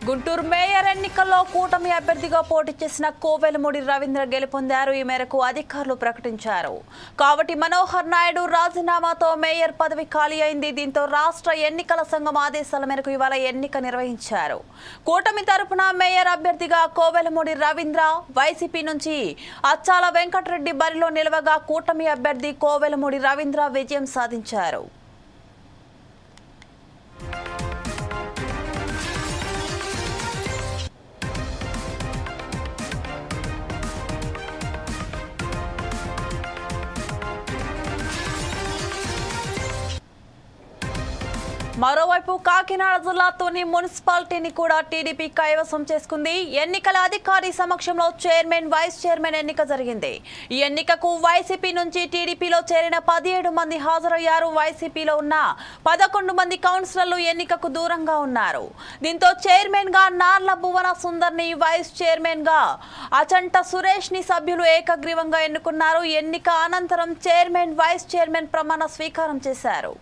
Guntur mayor ఎన్నికల్లో కూటమి అభ్యర్థిగా పోటీ చేసిన కోవెలమూడి రవీంద్ర గెలుపొందారు. ఈ మేరకు అధికారులు ప్రకటించారు. కావటి మనోహర్ నాయుడు రాజీనామాతో మేయర్ పదవి ఖాళీ అయింది. దీంతో రాష్ట్ర ఎన్నికల సంఘం ఆదేశాల మేరకు ఇవాళ ఎన్నిక నిర్వహించారు. కూటమి తరపున మేయర్ అభ్యర్థిగా కోవెలమూడి రవీంద్ర, వైసీపీ నుంచి అచ్చాల వెంకటరెడ్డి బరిలో నిలవగా కూటమి అభ్యర్థి కోవెలమూడి రవీంద్ర విజయం సాధించారు. మరోవైపు కాకినాడ జిల్లాతోని మున్సిపాలిటీని కూడా టీడీపీ కైవసం చేసుకుంది. ఎన్నికల అధికారి సమక్షంలో చైర్మన్, వైస్ చైర్మన్ ఎన్నిక జరిగింది. ఈ ఎన్నికకు వైసీపీ నుంచి టీడీపీలో చేరిన 17 మంది హాజరయ్యారు. వైసీపీలో ఉన్న 11 మంది కౌన్సిలర్లు ఎన్నికకు దూరంగా ఉన్నారు. దీంతో చైర్మన్ గా నార్ల భువన సుందర్ని, వైస్ చైర్మన్ గా అచంట సురేష్ ని సభ్యులు ఏకగ్రీవంగా ఎన్నుకున్నారు. ఎన్నిక అనంతరం చైర్మన్, వైస్ చైర్మన్ ప్రమాణ స్వీకారం చేశారు.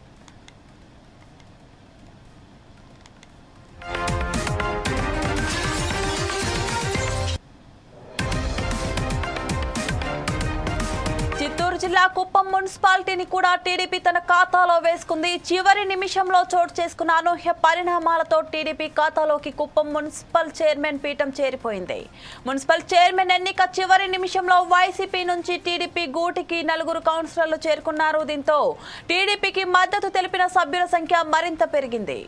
చిత్తూరు జిల్లా కుప్పం మున్సిపాలిటీని కూడా టీడీపీ తన ఖాతాలో వేసుకుంది. చివరి నిమిషంలో చోటు చేసుకున్న అనూహ్య పరిణామాలతో టీడీపీ ఖాతాలోకి కుప్పం మున్సిపల్ చైర్మన్ పీఠం చేరిపోయింది. మున్సిపల్ చైర్మన్ ఎన్నిక చివరి నిమిషంలో వైసీపీ నుంచి టీడీపీ గూటికి 4 కౌన్సిలర్లు చేరుకున్నారు. దీంతో టీడీపీకి మద్దతు తెలిపిన సభ్యుల సంఖ్య మరింత పెరిగింది.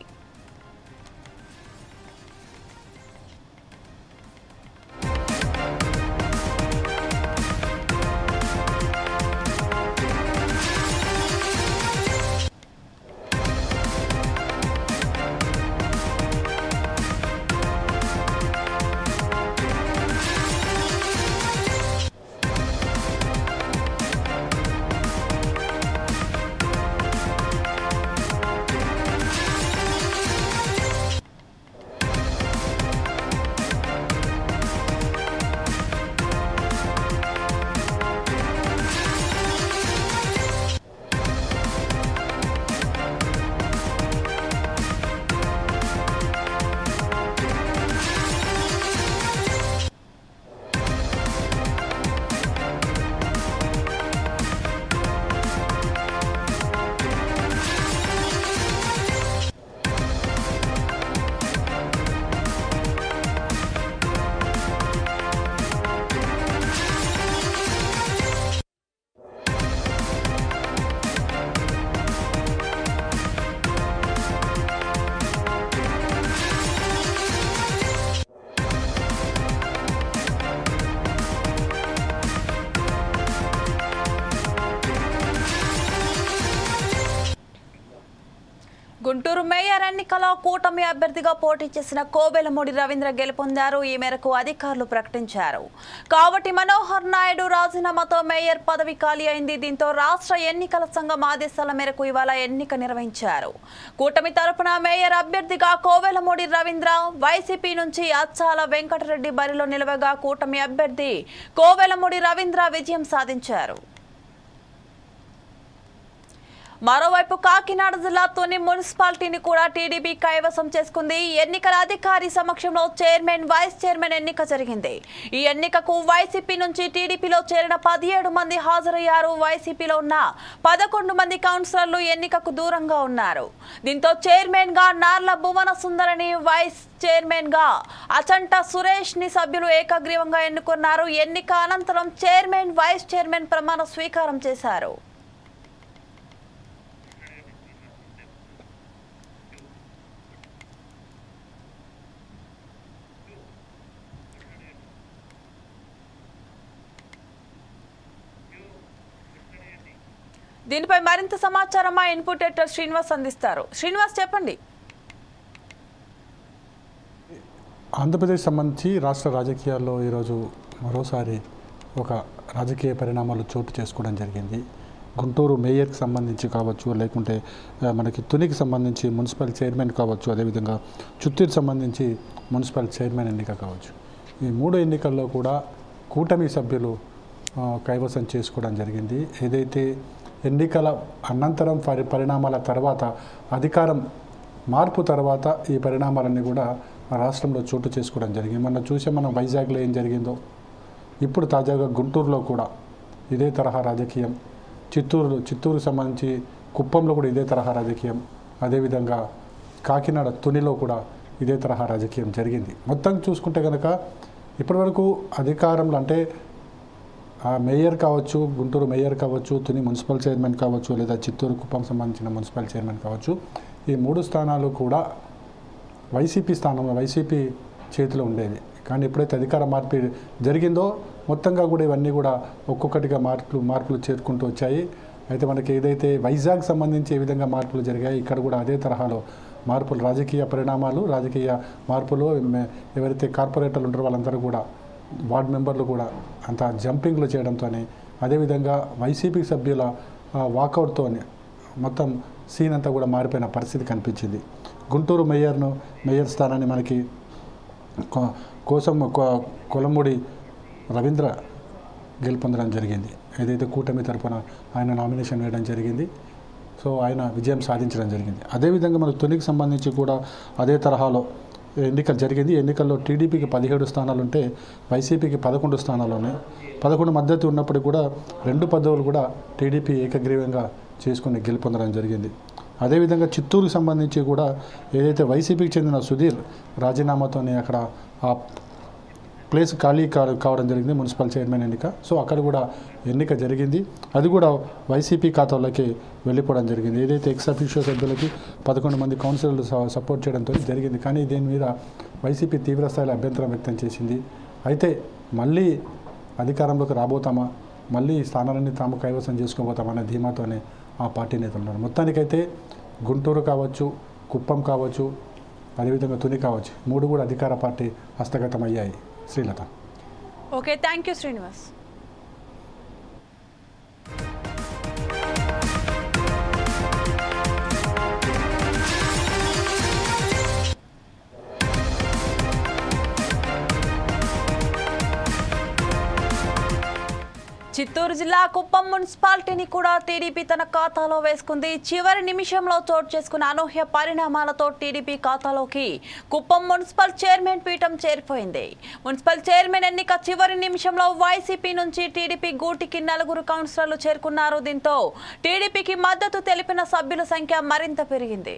గుంటూరు మేయర్ ఎన్నికలో కూటమి అభ్యర్థిగా పోటీ చేసిన కోవెలమూడి రవీంద్ర గెలుపొందారు. ఈ మేరకు అధికారులు ప్రకటించారు. కావటి మనోహర్ నాయుడు రాజీనామాతో మేయర్ పదవి ఖాళీ అయింది. దీంతో రాష్ట్ర ఎన్నికల సంఘం ఆదేశాల మేరకు ఇవాళ ఎన్నిక నిర్వహించారు. కూటమి తరపున మేయర్ అభ్యర్థిగా కోవెలమూడి రవీంద్ర, వైసీపీ నుంచి అచ్చాల వెంకటరెడ్డి బరిలో నిలవగా కూటమి అభ్యర్థి కోవెలమూడి రవీంద్ర విజయం సాధించారు. మరోవైపు కాకినాడ జిల్లాతోని మున్సిపాలిటీని కూడా టీడీపీ కైవసం చేసుకుంది. ఎన్నికల అధికారి సమక్షంలో చైర్మన్, వైస్ చైర్మన్ ఎన్నిక జరిగింది. ఈ ఎన్నికకు వైసీపీ నుంచి టీడీపీలో చేరిన 17 మంది హాజరయ్యారు. వైసీపీలో ఉన్న 11 మంది కౌన్సిలర్లు ఎన్నికకు దూరంగా ఉన్నారు. దీంతో చైర్మన్ గా నార్ల భువన సుందరని, వైస్ చైర్మన్ గా అచంట సురేష్ ని సభ్యులు ఏకగ్రీవంగా ఎన్నుకున్నారు. ఎన్నిక అనంతరం చైర్మన్, వైస్ చైర్మన్ ప్రమాణ స్వీకారం చేశారు. దీనిపై మరింత సమాచారం మా ఇన్పుట్ ఎడిటర్ శ్రీనివాస్ అందిస్తారు. శ్రీనివాస్, చెప్పండి. ఆంధ్రప్రదేశ్ సంబంధించి రాష్ట్ర రాజకీయాల్లో ఈరోజు మరోసారి ఒక రాజకీయ పరిణామాలు చోటు చేసుకోవడం జరిగింది. గుంటూరు మేయర్కి సంబంధించి కావచ్చు, లేకుంటే మనకి తునికి సంబంధించి మున్సిపల్ చైర్మన్ కావచ్చు, అదేవిధంగా చిత్తూరు సంబంధించి మున్సిపల్ చైర్మన్ ఎన్నిక కావచ్చు. ఈ 3 ఎన్నికల్లో కూడా కూటమి సభ్యులు కైవసం చేసుకోవడం జరిగింది. ఏదైతే ఎన్నికల అనంతరం పరిణామాల తర్వాత, అధికారం మార్పు తర్వాత ఈ పరిణామాలన్నీ కూడా రాష్ట్రంలో చోటు చేసుకోవడం జరిగింది. మనం చూసే మనం వైజాగ్లో ఏం జరిగిందో, ఇప్పుడు తాజాగా గుంటూరులో కూడా ఇదే తరహా రాజకీయం, చిత్తూరుకు సంబంధించి కుప్పంలో కూడా ఇదే తరహా రాజకీయం, అదేవిధంగా కాకినాడ తునిలో కూడా ఇదే తరహా రాజకీయం జరిగింది. మొత్తం చూసుకుంటే కనుక ఇప్పటివరకు అధికారంలో అంటే ఆ మేయర్ కావచ్చు, గుంటూరు మేయర్ కావచ్చు, తుని మున్సిపల్ చైర్మన్ కావచ్చు, లేదా చిత్తూరు కుప్పం సంబంధించిన మున్సిపల్ చైర్మన్ కావచ్చు, ఈ 3 స్థానాలు కూడా వైసీపీ చేతిలో ఉండేది. కానీ ఎప్పుడైతే అధికార మార్పు జరిగిందో మొత్తంగా కూడా ఇవన్నీ కూడా ఒక్కొక్కటిగా మార్పులు చేరుకుంటూ వచ్చాయి. అయితే మనకి ఏదైతే వైజాగ్ సంబంధించి ఏ విధంగా మార్పులు జరిగాయి, ఇక్కడ కూడా అదే తరహాలో మార్పులు, రాజకీయ మార్పులు ఎవరైతే కార్పొరేటర్లు ఉంటారో వాళ్ళందరూ కూడా వార్డు మెంబర్లు కూడా అంత జంపింగ్లు చేయడంతోనే, అదేవిధంగా వైసీపీ సభ్యుల వాకౌట్తో మొత్తం సీన్ అంతా కూడా మారిపోయిన పరిస్థితి కనిపించింది. గుంటూరు మేయర్ స్థానాన్ని మనకి కొలమూడి రవీంద్ర గెలుపొందడం జరిగింది. ఏదైతే కూటమి తరఫున ఆయన నామినేషన్ వేయడం జరిగింది. సో ఆయన విజయం సాధించడం జరిగింది. అదేవిధంగా మన తునికి సంబంధించి కూడా అదే తరహాలో ఎన్నికలు జరిగింది. ఎన్నికల్లో టీడీపీకి 17 స్థానాలు ఉంటే వైసీపీకి 11 స్థానాలు ఉన్నాయి. 11 మద్దతు ఉన్నప్పటికీ కూడా 2 పదవులు కూడా టీడీపీ ఏకగ్రీవంగా చేసుకుని గెలుపొందడం జరిగింది. అదేవిధంగా చిత్తూరుకు సంబంధించి కూడా ఏదైతే వైసీపీకి చెందిన సుధీర్ రాజీనామాతోనే అక్కడ ఆ ప్లేస్ ఖాళీ కావడం జరిగింది, మున్సిపల్ చైర్మన్ ఎన్నిక. సో అక్కడ కూడా ఎన్నిక జరిగింది, అది కూడా వైసీపీ ఖాతాలోకి వెళ్ళిపోవడం జరిగింది. ఏదైతే ఎక్స్ అఫీషియో సభ్యులకి 11 మంది కౌన్సిలర్లు సపోర్ట్ చేయడంతో జరిగింది. కానీ దీని మీద వైసీపీ తీవ్రస్థాయిలో అభ్యంతరం వ్యక్తం చేసింది. అయితే మళ్ళీ అధికారంలోకి రాబోతామా, మళ్ళీ స్థానాలన్నీ తాము కైవసం చేసుకోబోతామనే ధీమాతోనే ఆ పార్టీ నేతలు ఉన్నారు. మొత్తానికైతే గుంటూరు కావచ్చు, కుప్పం కావచ్చు, అదేవిధంగా తుని కావచ్చు, 3 కూడా అధికార పార్టీ హస్తగతం అయ్యాయి. Srilatha. Okay, thank you Srinivas. Chittoor జిల్లా కుప్పం మున్సిపాలిటీని కూడా టీడీపీ తన ఖాతాలో వేసుకుంది. చివరి నిమిషంలో చోటు చేసుకున్న అనూహ్య పరిణామాలతో టీడీపీ ఖాతాలోకి కుప్పం మున్సిపల్ చైర్మన్ పీఠం చేరిపోయింది. మున్సిపల్ చైర్మన్ ఎన్నిక చివరి నిమిషంలో వైసీపీ నుంచి టీడీపీ గూటికి 4 కౌన్సిలర్లు చేరుకున్నారు. దీంతో టీడీపీకి మద్దతు తెలిపిన సభ్యుల సంఖ్య మరింత పెరిగింది.